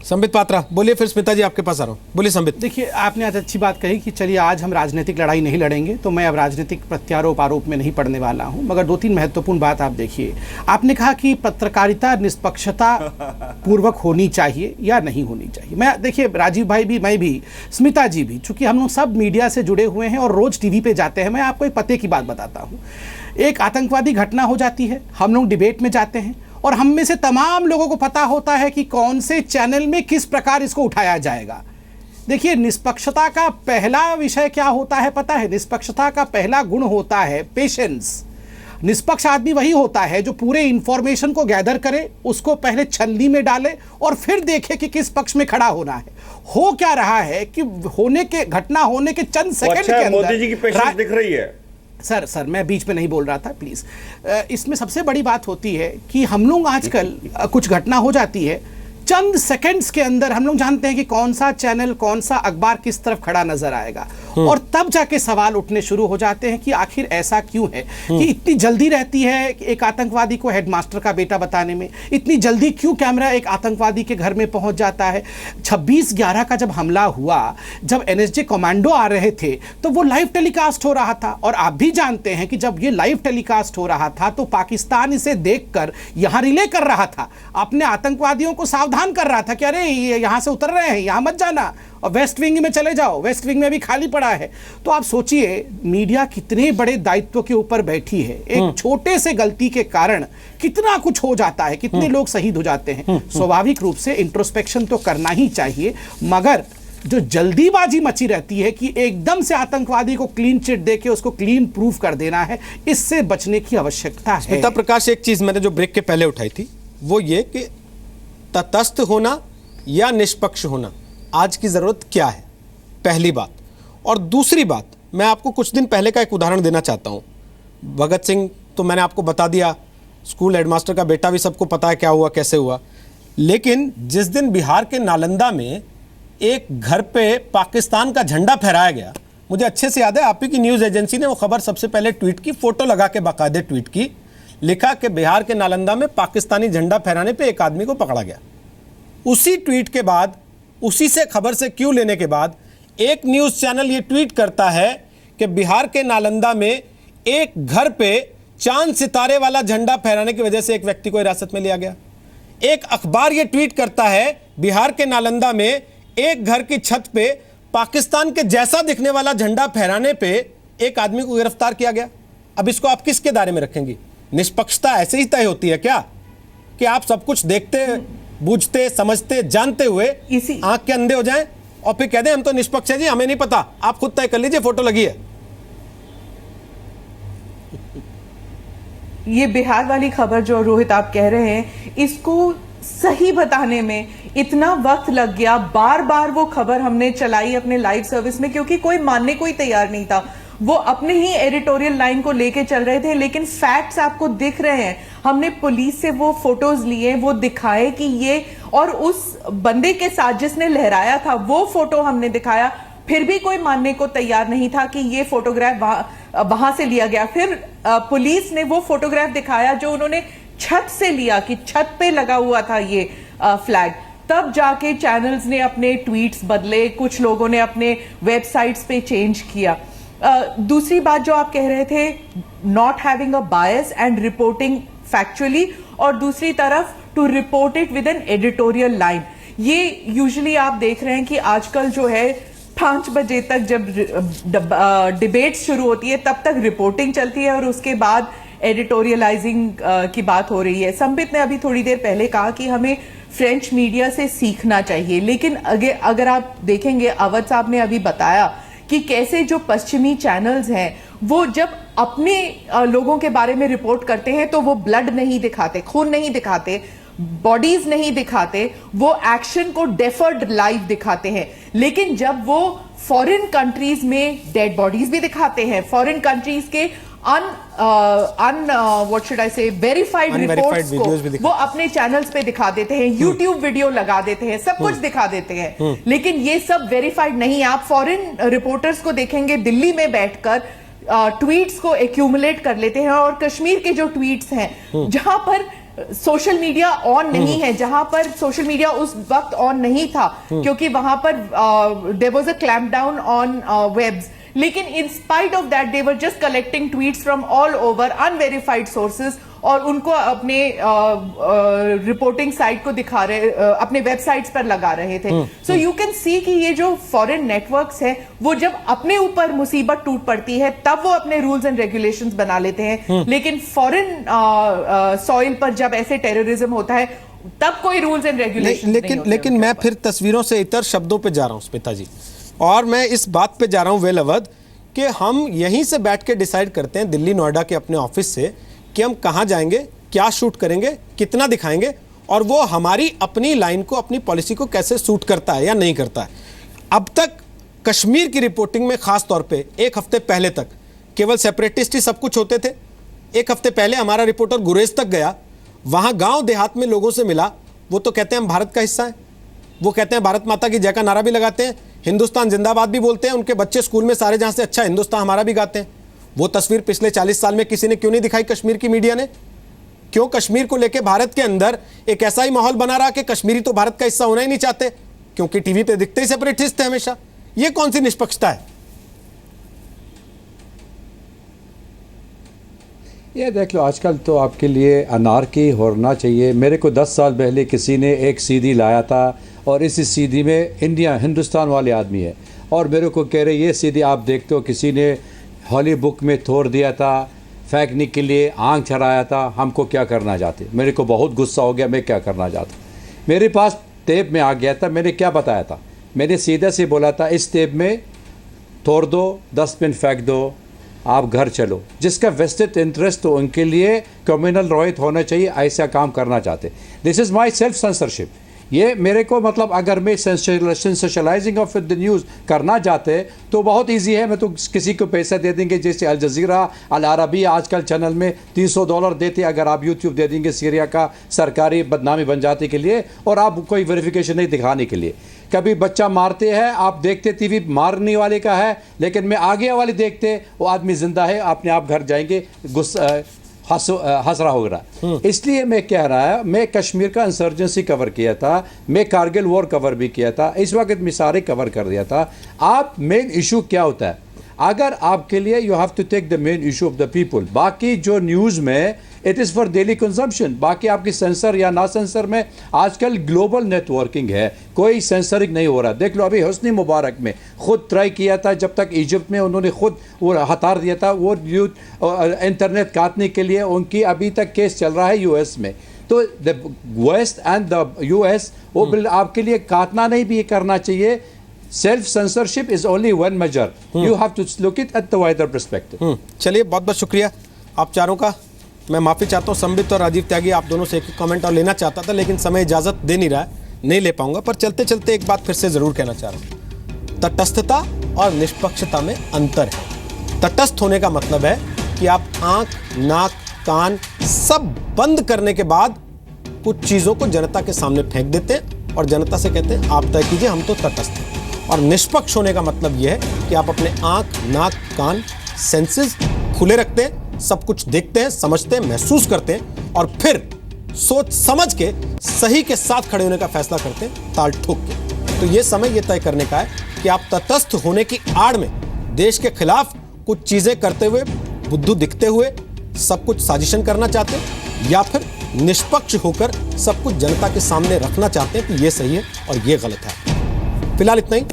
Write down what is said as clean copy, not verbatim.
संबित पात्रा बोलिए, फिर स्मिता जी आपके पास आ रहा हूँ। बोलिए संबित। देखिए, आपने आज अच्छी बात कही कि चलिए आज हम राजनीतिक लड़ाई नहीं लड़ेंगे, तो मैं अब राजनीतिक प्रत्यारोप आरोप में नहीं पड़ने वाला हूं, मगर दो तीन महत्वपूर्ण बात आप देखिए। आपने कहा कि पत्रकारिता निष्पक्षता पूर्वक होनी चाहिए या नहीं होनी चाहिए। मैं देखिए, राजीव भाई भी, मैं भी, स्मिता जी भी, चूंकि हम लोग सब मीडिया से जुड़े हुए हैं और रोज टीवी पे जाते हैं। मैं आपको एक पते की बात बताता हूँ। एक आतंकवादी घटना हो जाती है, हम लोग डिबेट में जाते हैं और हम में से तमाम लोगों को पता होता है कि कौन से चैनल में किस प्रकार इसको उठाया जाएगा। देखिए, निष्पक्षता का पहला विषय क्या होता है पता है? निष्पक्षता का पहला गुण होता है पेशेंस। निष्पक्ष आदमी वही होता है जो पूरे इंफॉर्मेशन को गैदर करे, उसको पहले छलनी में डाले और फिर देखे कि किस पक्ष में खड़ा होना है। हो क्या रहा है कि घटना होने के चंद सेकंड के अंदर मोदी जी की पेशेंस दिख रही है। सर मैं बीच में नहीं बोल रहा था, प्लीज। इसमें सबसे बड़ी बात होती है कि हम लोग आजकल कुछ घटना हो जाती है, चंद सेकंड्स के अंदर हम लोग जानते हैं कि कौन सा चैनल, कौन सा अखबार किस तरफ खड़ा नजर आएगा, और तब जाके सवाल उठने शुरू हो जाते हैं कि आखिर ऐसा क्यों है कि इतनी जल्दी रहती है एक आतंकवादी को हेडमास्टर का बेटा बताने में। इतनी जल्दी क्यों कैमरा एक आतंकवादी के घर में पहुंच जाता है? 26/11 का जब हमला हुआ, जब एनएसजी कमांडो आ रहे थे, तो वो लाइव टेलीकास्ट हो रहा था, और आप भी जानते हैं कि जब ये लाइव टेलीकास्ट हो रहा था तो पाकिस्तान इसे देखकर यहां रिले कर रहा था, अपने आतंकवादियों को सावधान कर रहा था कि अरे ये यहां से उतर रहे हैं, यहां मत जाना, और वेस्ट विंग में चले जाओ, वेस्ट विंग में भी खाली पड़ा है। तो आप सोचिए, मीडिया कितने बड़े दायित्व के ऊपर बैठी है। एक छोटे से गलती के कारण कितना कुछ हो जाता है, कितने लोग शहीद हो जाते हैं। स्वाभाविक रूप से इंट्रोस्पेक्शन तो करना ही चाहिए, मगर जो जल्दीबाजी मची रहती है कि एकदम से आतंकवादी को क्लीन चिट देके उसको क्लीन प्रूफ कर देना है, इससे बचने की आवश्यकता है। स्मिता प्रकाश, एक चीज मैंने जो ब्रेक के पहले उठाई थी वो ये कि तटस्थ होना या निष्पक्ष होना, आज की जरूरत क्या है, पहली बात। और दूसरी बात, मैं आपको कुछ दिन पहले का एक उदाहरण देना चाहता हूं। भगत सिंह तो मैंने आपको बता दिया, स्कूल हेडमास्टर का बेटा भी सबको पता है क्या हुआ, कैसे हुआ। लेकिन जिस दिन बिहार के नालंदा में एक घर पे पाकिस्तान का झंडा फहराया गया, मुझे अच्छे से याद है, आप ही की न्यूज़ एजेंसी ने वो खबर सबसे पहले ट्वीट की, फोटो लगा के बाकायदे ट्वीट की, लिखा कि बिहार के नालंदा में पाकिस्तानी झंडा फहराने पे एक आदमी को पकड़ा गया। उसी ट्वीट के बाद, उसी से खबर से क्यों लेने के बाद, एक न्यूज़ चैनल ये ट्वीट करता है कि बिहार के नालंदा में एक घर पे चांद सितारे वाला झंडा फहराने की वजह से एक व्यक्ति को हिरासत में लिया गया। एक अखबार ये ट्वीट करता है बिहार के नालंदा में एक घर की छत पे पाकिस्तान के जैसा दिखने वाला झंडा फहराने पे एक आदमी को गिरफ्तार किया गया। अब इसको आप किसके दायरे में रखेंगी? निष्पक्षता ऐसे ही तय होती है क्या कि आप सब कुछ देखते, बूझते, समझते, जानते हुए आंख के अंधे हो जाएं और फिर कह दें हम तो निष्पक्ष है जी, हमें नहीं पता, आप खुद तय कर लीजिए, फोटो लगी है। ये बिहार वाली खबर जो रोहित आप कह रहे हैं, इसको सही बताने में इतना वक्त लग गया। बार बार वो खबर हमने चलाई अपने लाइव सर्विस में, क्योंकि कोई मानने को ही तैयार नहीं था। वो अपने ही एडिटोरियल लाइन को लेके चल रहे थे, लेकिन फैक्ट्स आपको दिख रहे हैं। हमने पुलिस से वो फोटोज लिए, वो दिखाए कि ये, और उस बंदे के साथ जिसने लहराया था वो फोटो हमने दिखाया, फिर भी कोई मानने को तैयार नहीं था कि ये फोटोग्राफ वहां से लिया गया। फिर पुलिस ने वो फोटोग्राफ दिखाया जो उन्होंने छत से लिया, कि छत पे लगा हुआ था ये फ्लैग। तब जाके चैनल्स ने अपने ट्वीट्स बदले, कुछ लोगों ने अपने वेबसाइट्स पे चेंज किया। दूसरी बात जो आप कह रहे थे, not having a bias and reporting factually, और दूसरी तरफ to report it with an editorial line. ये यूजुअली आप देख रहे हैं कि आजकल जो है 5 बजे तक जब डिबेट शुरू होती है तब तक रिपोर्टिंग चलती है और उसके बाद एडिटोरियलाइजिंग की बात हो रही है। संबित ने अभी थोड़ी देर पहले कहा कि हमें फ्रेंच मीडिया से सीखना चाहिए, लेकिन अगर आप देखेंगे, अवध साहब ने अभी बताया कि कैसे जो पश्चिमी चैनल्स हैं वो जब अपने लोगों के बारे में रिपोर्ट करते हैं तो वो ब्लड नहीं दिखाते, खून नहीं दिखाते, बॉडीज नहीं दिखाते, वो एक्शन को डेफर्ड लाइव दिखाते हैं। लेकिन जब वो फॉरेन कंट्रीज में डेड बॉडीज भी दिखाते हैं, फॉरेन कंट्रीज के व्हाट शुड आई से वेरीफाइड रिपोर्ट्स को वो अपने चैनल्स पे दिखा देते हैं, यूट्यूब वीडियो लगा देते हैं, सब कुछ दिखा देते हैं, लेकिन ये सब वेरीफाइड नहीं है। आप फॉरेन रिपोर्टर्स को देखेंगे दिल्ली में बैठकर ट्वीट्स को एक्यूमुलेट कर लेते हैं, और कश्मीर के जो ट्वीट्स हैं जहां पर सोशल मीडिया ऑन नहीं है, जहां पर सोशल मीडिया उस वक्त ऑन नहीं था क्योंकि वहां पर there was a clamp down on webs, लेकिन in spite of that they were just collecting tweets from all over unverified sources और उनको अपने रिपोर्टिंग साइट को दिखा रहे, अपने वेबसाइट्स पर लगा रहे थे। सो यू कैन सी कि ये जो फॉरेन नेटवर्क्स हैं वो जब अपने ऊपर मुसीबत टूट पड़ती है तब वो अपने रूल्स एंड रेगुलेशंस बना लेते हैं, लेकिन फॉरेन सॉइल पर जब ऐसे टेररिज्म होता है तब कोई रूल्स एंड रेगुलेशंस लेकिन मैं फिर तस्वीरों से इतर शब्दों पे जा रहा हूं स्मिता जी, और मैं इस बात पे जा रहा हूं वेल अवध कि हम यहीं से बैठ के डिसाइड करते हैं दिल्ली नोएडा के अपने ऑफिस से कि हम कहां जाएंगे, क्या शूट करेंगे, कितना दिखाएंगे, और वो हमारी अपनी लाइन को, अपनी पॉलिसी को कैसे सूट करता है या नहीं करता है। अब तक कश्मीर की रिपोर्टिंग में खास तौर पे एक हफ्ते पहले तक केवल सेपरेटिस्ट ही सब कुछ होते थे। एक हफ्ते पहले हमारा रिपोर्टर गुरेज तक गया, वहां गांव देहात में लोगों से मिला, वो तो कहते हैं हम भारत का हिस्सा हैं, वो कहते हैं भारत माता की जय का नारा भी लगाते हैं, हिंदुस्तान जिंदाबाद भी बोलते हैं, उनके बच्चे स्कूल में सारे जहां से अच्छा हिंदुस्तान हमारा भी गाते हैं। वो तस्वीर पिछले 40 साल में किसी ने क्यों नहीं दिखाई? कश्मीर की मीडिया ने क्यों कश्मीर को लेकर भारत के अंदर एक ऐसा ही माहौल बना रहा कि कश्मीरी तो भारत का हिस्सा होना ही नहीं चाहते, क्योंकि टीवी पे दिखते ही सेपरेटिस्ट थे हमेशा। ये कौन सी निष्पक्षता है? ये देख लो, आजकल तो आपके लिए अनारकी होना चाहिए। मेरे को 10 साल पहले किसी ने एक सीडी लाया था और इस सीडी में हिंदुस्तान वाले आदमी है और मेरे को कह रहे ये सीडी आप देखते हो किसी ने हॉली बुक में तोड़ दिया था, फेंकने के लिए आंख चढ़ाया था, हमको क्या करना चाहते। मेरे को बहुत गुस्सा हो गया, मैं क्या करना चाहता। मेरे पास टेप में आ गया था, मैंने क्या बताया था, मैंने सीधा से बोला था इस टेप में तोड़ दो, 10 मिनट फेंक दो, आप घर चलो। जिसका वेस्टेड इंटरेस्ट तो उनके लिए कम्युनल रॉयत होना चाहिए, ऐसा काम करना चाहते। This is my self censorship. ये मेरे को मतलब अगर मैं सेंसेशनलाइजिंग ऑफ द न्यूज़ करना चाहते तो बहुत इजी है, मैं तो किसी को पैसा दे देंगे, जैसे अल जज़ीरा, अल अरबी आजकल चैनल में $300 देते, अगर आप यूट्यूब दे देंगे सीरिया का सरकारी बदनामी बन जाने के लिए और आप कोई वेरिफिकेशन नहीं दिखाने के लिए। कभी बच्चा मारते हैं, आप देखते टीवी मारने वाले का है, लेकिन मैं आगे वाले देखते वो आदमी जिंदा है, अपने आप घर जाएंगे, हंस रहा होगा। इसलिए मैं कह रहा है, मैं कश्मीर का इंसर्जेंसी कवर किया था, मैं कारगिल वॉर कवर भी किया था, इस वक्त मैं सारे कवर कर दिया था। आप मेन इशू क्या होता है, अगर आपके लिए you have to take the main issue of the people. बाकी जो न्यूज़ में it is for daily consumption, बाकी आपकी सेंसर या ना सेंसर में आजकल ग्लोबल नेटवर्किंग है, कोई सेंसरिंग नहीं हो रहा। देख लो अभी हुस्नी मुबारक में खुद ट्राई किया था, जब तक इजिप्ट में उन्होंने खुद वो हटार दिया था, वो इंटरनेट काटने के लिए उनकी अभी तक केस चल रहा है यूएस में। तो the West and the US वो बिल आपके लिए काटना नहीं भी करना चाहिए। Self censorship is only one major, you have to look it at the wider perspective. चलिए, बहुत बहुत शुक्रिया आप चारों का। मैं माफ़ी चाहता हूँ संबित और राजीव त्यागी, आप दोनों से एक कमेंट और लेना चाहता था, लेकिन समय इजाज़त दे नहीं रहा है, नहीं ले पाऊंगा। पर चलते चलते एक बात फिर से ज़रूर कहना चाह रहा हूँ, तटस्थता और निष्पक्षता में अंतर है। तटस्थ होने का मतलब है कि आप आँख, नाक, कान सब बंद करने के बाद कुछ चीज़ों को जनता के सामने फेंक देते हैं और जनता से कहते हैं आप तय कीजिए, हम तो तटस्थ हैं। और निष्पक्ष होने का मतलब यह है कि आप अपने आँख, नाक, कान, सेंसेस खुले रखते हैं, सब कुछ देखते हैं, समझते हैं, महसूस करते हैं और फिर सोच समझ के सही के साथ खड़े होने का फैसला करते हैं, ताल ठोक के। तो ये समय ये तय करने का है कि आप तटस्थ होने की आड़ में देश के खिलाफ कुछ चीजें करते हुए, बुद्धू दिखते हुए सब कुछ साजिशन करना चाहते हैं, या फिर निष्पक्ष होकर सब कुछ जनता के सामने रखना चाहते हैं कि ये सही है और ये गलत है। फिलहाल इतना ही।